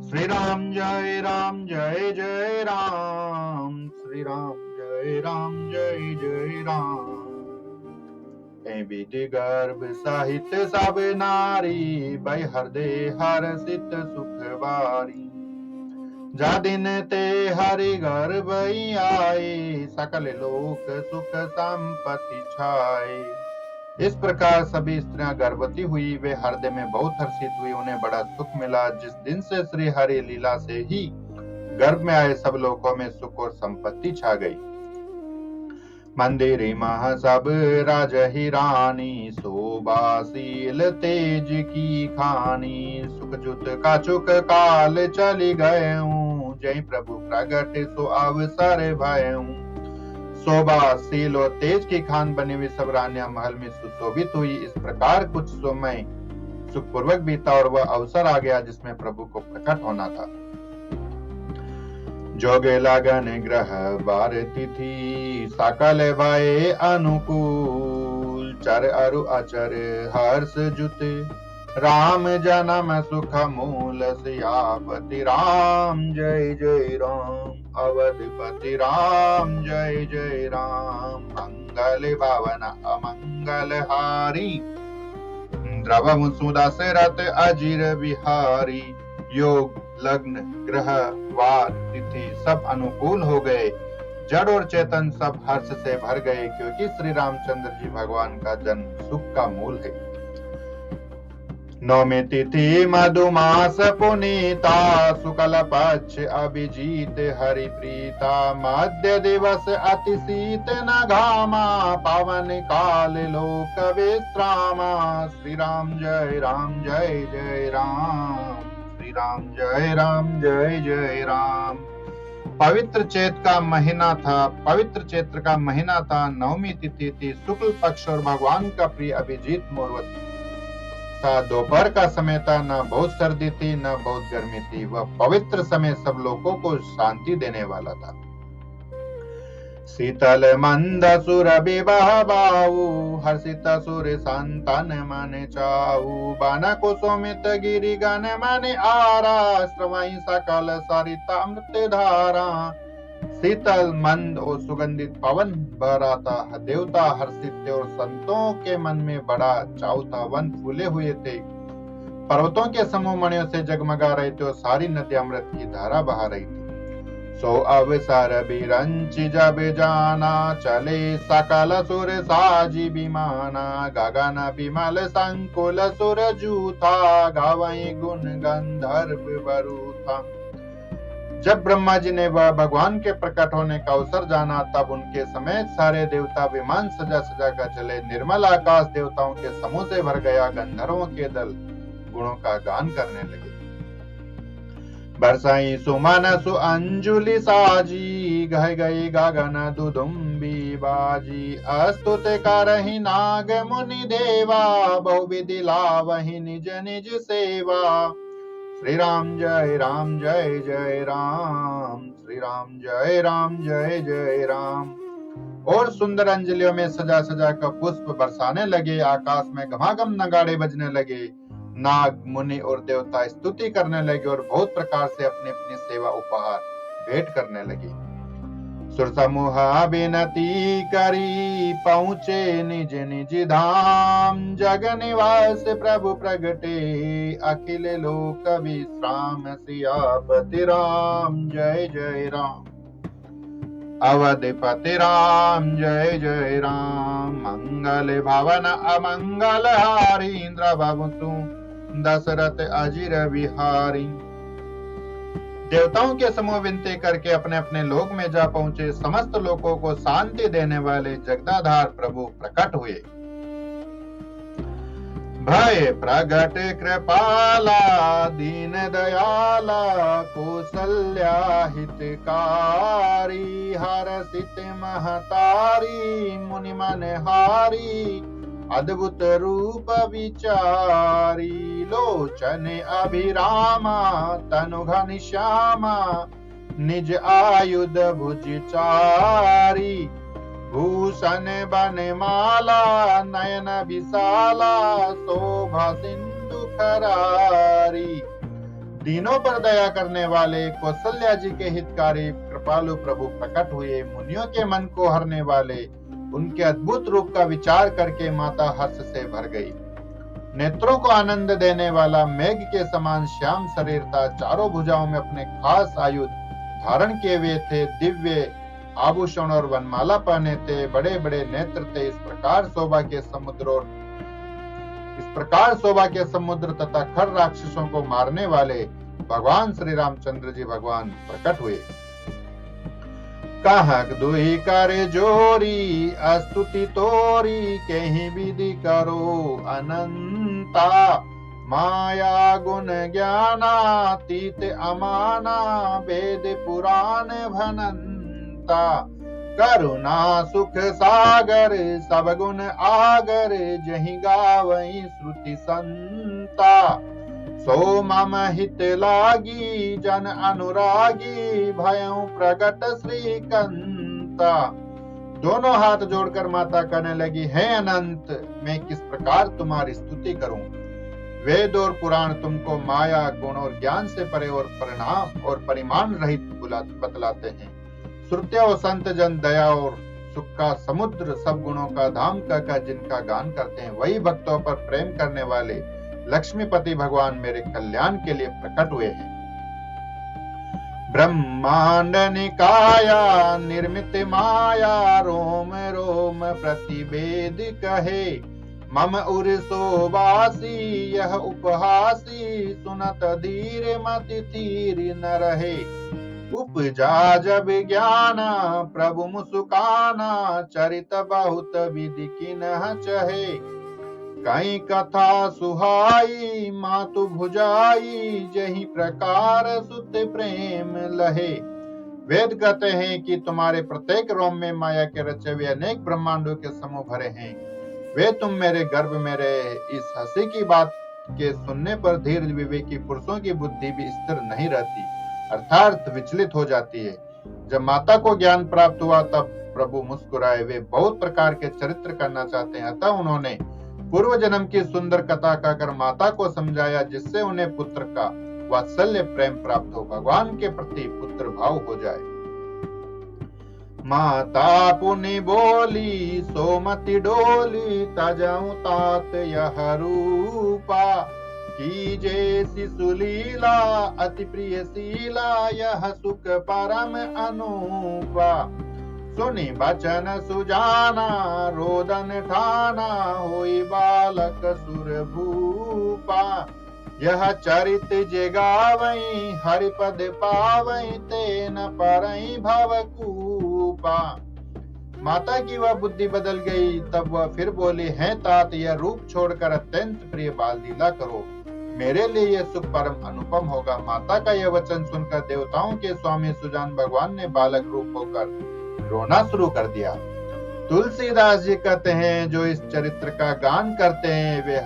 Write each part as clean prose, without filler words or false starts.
श्री राम जय जय राम, श्री राम जय जय राम। विधि गर्भ साहित्य सब नारी, भय हृदय हर्षित सुख बारी। जा दिन ते हरि गर्भ आए, सकल लोक सुख संपत्ति छाए। इस प्रकार सभी स्त्रियां गर्भवती हुई, वे हृदय में बहुत हर्षित हुई, उन्हें बड़ा सुख मिला। जिस दिन से श्री हरि लीला से ही गर्भ में आए, सब लोकों में सुख और संपत्ति छा गई। मंदिर मह सब राज ही रानी, शोभाशील तेज की खानी। सुख जुत का चुक काल चली गए, जय प्रभु प्रगट सो अवसर भयऊ। शोभाशील और तेज की खान बनी हुई सब रानियां महल में सुशोभित हुई। इस प्रकार कुछ समय सुखपूर्वक बीता और वह अवसर आ गया जिसमें प्रभु को प्रकट होना था। जोगे लगन ग्रह बार तिथि, सकल भय अनुकूल। चर अरु अचर हर्ष जुत, राम जन्म सुख मूल। सियापति राम जय जय राम, अवधपति राम जय जय राम। मंगल भवन अमंगल हारी, द्रवहु सुदशरथ अजिर बिहारी। योग लग्न ग्रह वार तिथि सब अनुकूल हो गए, जड़ और चेतन सब हर्ष से भर गए, क्योंकि श्री रामचंद्र जी भगवान का जन्म सुख का मूल है। नौमी तिथि मधुमास पुनीता, शुक्ल पक्ष अभिजीत हरि प्रीता। मध्य दिवस अति शीत न घामा, पावन काल लोक विश्रामा। श्री राम जय जय राम, श्री राम जय जय राम। पवित्र चैत्र का महीना था। नवमी तिथि थी, शुक्ल पक्ष और भगवान का प्रिय अभिजीत मुहूर्त था। दोपहर का समय था, न बहुत सर्दी थी न बहुत गर्मी थी। वह पवित्र समय सब लोगों को शांति देने वाला था। शीतल मंद सुर विवाह बाऊ, हर्षित सुर संतन मन चाऊ। बन कुसुमित गिरि गण मन आरा, श्रवई सकल सरिता अमृत धारा। शीतल मंद और सुगंधित पवन बह रहा था। देवता हर्षित थे और संतों के मन में बड़ा चाव था। वन फूले हुए थे, पर्वतों के समूह मणियों से जगमगा रहे थे और सारी नदी अमृत की धारा बहा रही थी। सो अवसर बिरंचि जब जाना, चले सकल सुर साजी विमाना। गगन विमल संकुल सुर जूथा, गावई गुण गंधर्व बरूथा। जब ब्रह्मा जी ने वह भगवान के प्रकट होने का अवसर जाना, तब उनके समेत सारे देवता विमान सजा सजा कर चले। निर्मल आकाश देवताओं के समूह से भर गया। गंधर्वों के दल गुणों का गान करने लगे। बरसाई सुमन सु अंजुलि साजी, गह गई गगन दुदुम्बी बाजी। अस्तुत करहि नाग मुनि देवा, बहुविधि लावहि निज निज सेवा। श्री राम जय जय राम, श्री राम जय जय राम। और सुंदर अंजलियों में सजा सजा कर पुष्प बरसाने लगे। आकाश में घमाघम नगाड़े बजने लगे। नाग मुनि और देवता स्तुति करने लगे और बहुत प्रकार से अपनी अपनी सेवा उपहार भेंट करने लगे। सुर समूह विनती करी, पहुँचे निज निज धाम। जग निवास प्रभु प्रगटे, अखिल लोक विश्राम। सियापति राम जय जय राम, अवधपति राम जय जय राम। मंगल भवन अमंगल हारी, द्रवहु दशरथ अजिर बिहारी। देवताओं के समूह विनती करके अपने अपने लोक में जा पहुंचे। समस्त लोगों को शांति देने वाले जगदाधार प्रभु प्रकट हुए। भय प्रगट कृपाला, दीन दयाला। कौसल्या हितकारी, हर्षित महतारी। मुनि मन हारी, अद्भुत रूप विचारी। लोचन अभिरामा, तनु घनश्यामा। निज आयुध भुजचारी, भूषण बनमाला। नयन विशाला, शोभा सिंधु खरारी। दीनों पर दया करने वाले कौशल्या जी के हितकारी कृपालु प्रभु प्रकट हुए। मुनियों के मन को हरने वाले उनके अद्भुत रूप का विचार करके माता हर्ष से भर गई। नेत्रों को आनंद देने वाला मेघ के समान श्याम शरीर था। चारों भुजाओं में अपने खास आयुध धारण किए हुए थे। दिव्य आभूषण और वनमाला पहने थे। बड़े बड़े नेत्र थे। इस प्रकार शोभा के समुद्र तथा खर राक्षसों को मारने वाले भगवान श्री रामचंद्र जी भगवान प्रकट हुए। कहक दुहि करे जोरी अस्तुति तोरी कहीं विधि करो अनंता। माया गुण ज्ञानातीत अमाना वेद पुराण भनंता। करुणा सुख सागर सब गुण आगर जहि गावई श्रुति संता। सो मम हित लागी जन अनुरागी भयं प्रगट श्रीकंता। दोनों हाथ जोड़कर माता कहने लगी, हे अनंत, मैं किस प्रकार तुम्हारी स्तुति करूं। वेद और पुराण तुमको माया गुण और ज्ञान से परे और परिणाम और परिमाण रहित बतलाते हैं। श्रुतियां और संत जन दया और सुख का समुद्र सब गुणों का धाम कहकर जिनका गान करते हैं, वही भक्तों पर प्रेम करने वाले लक्ष्मीपति भगवान मेरे कल्याण के लिए प्रकट हुए हैं। ब्रह्मांड निकाया निर्मित माया रोम रोम प्रतिवेद कहे। मम उर सोबासी यह उपहासी सुनत धीर मति थीर न रहे। उपजा जब ज्ञाना प्रभु मुसुकाना चरित बहुत विधि किन्ह चहे। कई कथा सुहाई मातु भुजाई जही प्रकार सुत प्रेम लहे। वेद कहते हैं कि तुम्हारे प्रत्येक रोम में माया के रचे हुए अनेक ब्रह्मांडों के समूह भरे हैं। वे तुम मेरे गर्भ में रहे। इस हंसी की बात के सुनने पर धीर विवेकी पुरुषों की बुद्धि भी स्थिर नहीं रहती, अर्थात विचलित हो जाती है। जब माता को ज्ञान प्राप्त हुआ तब प्रभु मुस्कुराए। वे बहुत प्रकार के चरित्र करना चाहते हैं, अतः उन्होंने पूर्व जन्म की सुंदर कथा कहकर माता को समझाया, जिससे उन्हें पुत्र का वात्सल्य प्रेम प्राप्त हो, भगवान के प्रति पुत्र भाव हो जाए। माता पुनि बोली सोमति डोली तजऊ तात यह रूपा। कीजे शिशु लीला अति प्रिय शीला यह सुख परम अनूपा। सुनि बचन सुजाना रोदन ठाना होई बालक सुर भूपा। यह चरित जगावई हरिपद पावई तेन परई भवकूपा। माता की वह बुद्धि बदल गई। तब वह फिर बोली, है तात, यह रूप छोड़कर अत्यंत प्रिय बाल लीला करो, मेरे लिए यह सुख परम अनुपम होगा। माता का यह वचन सुनकर देवताओं के स्वामी सुजान भगवान ने बालक रूप होकर रोना शुरू कर दिया। तुलसीदास जी कहते हैं, जो इस चरित्र का गान करते हैं वे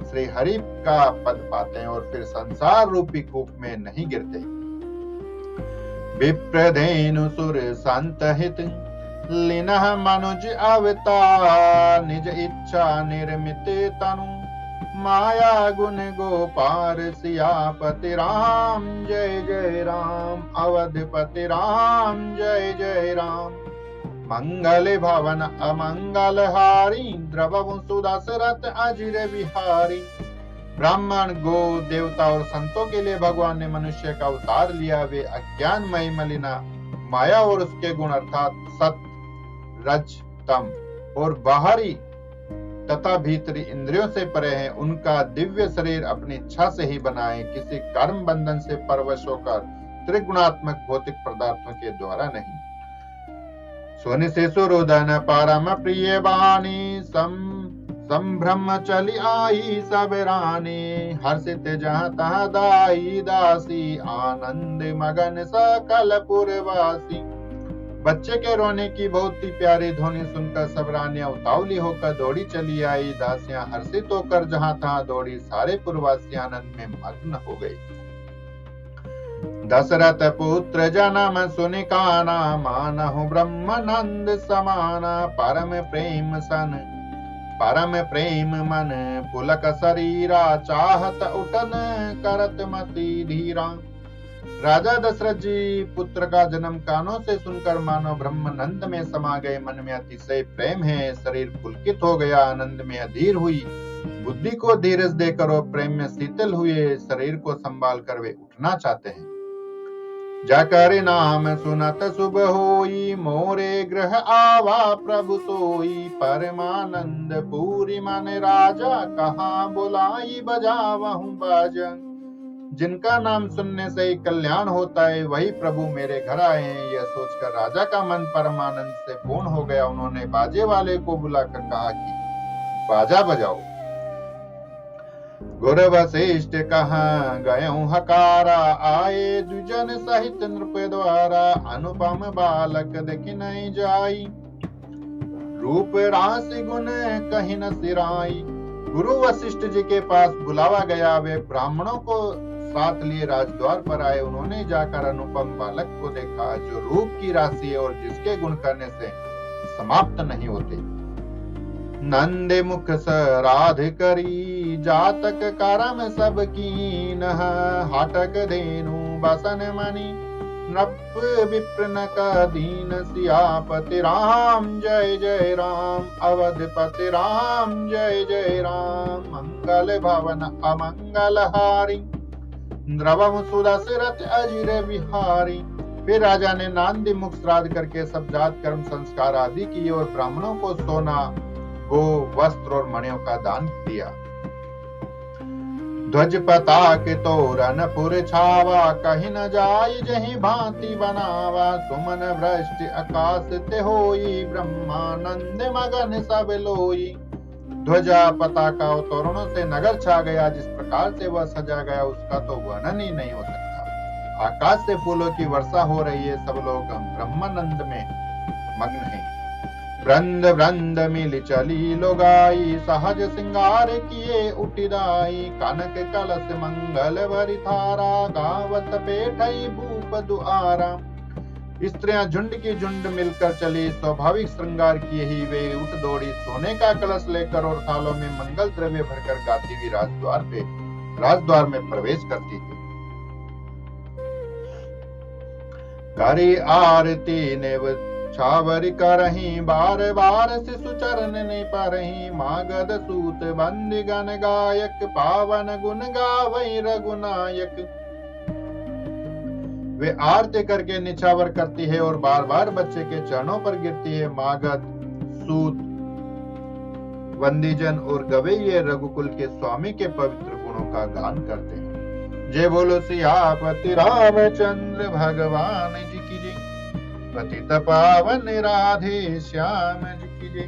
श्री हरि का पद पाते हैं और फिर संसार रूपी कूप में नहीं गिरते। विप्रधेनु सुर संत हित लीनः मनुज अवतार। निज इच्छा निर्मित तनु माया गुण गोपार। सियापति राम जय जय राम, अवधपति राम जय जय राम। मंगल भवन अमंगल हारी, द्रवहु सुदशरथ अजिर विहारी। ब्राह्मण गो देवता और संतों के लिए भगवान ने मनुष्य का अवतार लिया। वे अज्ञानमयी मलिना माया और उसके गुण अर्थात सत रज तम और बाहरी तथा भीतरी इंद्रियों से परे हैं। उनका दिव्य शरीर अपनी इच्छा से ही बनाए, किसी कर्म बंधन से परवश होकर त्रिगुणात्मक भौतिक पदार्थों के द्वारा नहीं। सुनि शिशु रुदन परम प्रिय वाणी, संभ्रम चली आई सब रानी। हर्षित जहाँ तहाँ दाई दासी, आनंद मगन सकल पुरवासी। बच्चे के रोने की बहुत ही प्यारी ध्वनि सुनकर सब रानियां उतावली होकर दौड़ी चली आई। दासियां हर्षित होकर जहां तहां दौड़ी। सारे पुरवासी आनंद में मग्न हो गए। दशरथ पुत्र जन्म सुनि काना, मानहु ब्रह्मानंद समाना। परम प्रेम सन परम प्रेम मन पुलक शरीरा, चाहत उठन करत मति धीरा। राजा दशरथ जी पुत्र का जन्म कानों से सुनकर मानो ब्रह्मानंद में समा गए। मन में अतिशय प्रेम है, शरीर पुलकित हो गया, आनंद में अधीर हुई। बुद्धि को धीरज देकर और प्रेम में शीतल हुए, शरीर को संभाल कर वे उठना चाहते हैं। जाकर नाम सुनत शुभ होई, मोरे ग्रह आवा प्रभु सोई। परमानंद पूरी मन राजा, कहाँ बुलाई बजावहु बाजा। जिनका नाम सुनने से ही कल्याण होता है, वही प्रभु मेरे घर आए हैं। यह सोचकर राजा का मन परमानंद से पूर्ण हो गया। उन्होंने बाजे वाले को बुलाकर कहा कि बाजा बजाओ। गुर वशिष्ठ कहाँ गयऊं हकारा, आए दुजन सहित नृप द्वारा। अनुपम बालक देखि नहीं जाई, रूप रास गुण कहीं न सिराई। गुरु वशिष्ठ जी के पास बुलावा गया। वे ब्राह्मणों को साथ लिए राजद्वार पर आए। उन्होंने जाकर अनुपम बालक को देखा, जो रूप की राशि है और जिसके गुण करने से समाप्त नहीं होते। नंद मुख सराध करी, जातक करम सब कीन। हाटक धेनु बसन मणि, नृप विप्र न दीन। सियापति राम जय जय राम, अवधपति राम जय जय राम। मंगल भवन अमंगल हारी, द्रवम सुदशरथ अजिर विहारी। फिर राजा ने नांदी मुख श्राद्ध करके सब जात कर्म संस्कार आदि किए और ब्राह्मणों को सोना, गो, वस्त्र और मणियों का दान दिया। ध्वज पताक तोरण पुर छावा, कहीं न जाई जहीं भांति बनावा। सुमन वृष्टि आकाश ते होई, ब्रह्मानंद मगन सब लोई। ध्वजा पताका और तोरणों से नगर छा गया। जिस प्रकार से वह सजा गया उसका तो वर्णन ही नहीं हो सकता। आकाश से फूलों की वर्षा हो रही है। सब लोग ब्रह्मानंद में मग्न हैं। वृंद वृंद मिल चली लोगाई, सहज सिंगार किए उठिदाई। कनक कलश मंगल भरी थारा, गावत बैठई भूप दुआरा। स्त्रियां झुंड की झुंड मिलकर चली। स्वाभाविक श्रृंगार किए ही वे उठ दौड़ी। सोने का कलश लेकर और थालों में मंगल द्रव्य भरकर गाती हुई राजद्वार में प्रवेश करती थी। करी आरती नेव छावरी करही, बार बार शिशु चरण ने परही। मागध सूत बंदी गण गायक, पावन गुण गावई रघुनायक। वे आरती करके निछावर करती है और बार बार बच्चे के चरणों पर गिरती है। मागध सूत वंदीजन और गवैये रघुकुल के स्वामी के पवित्र गुणों का गान करते हैं। जय बोलो सियापति रामचंद्र भगवान जी की जय। पतित पावन राधे श्याम जी की जय।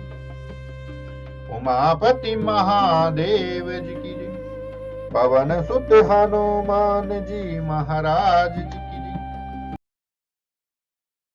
उमापति महादेव जी की जय। पवन सुत हनुमान जी महाराज जी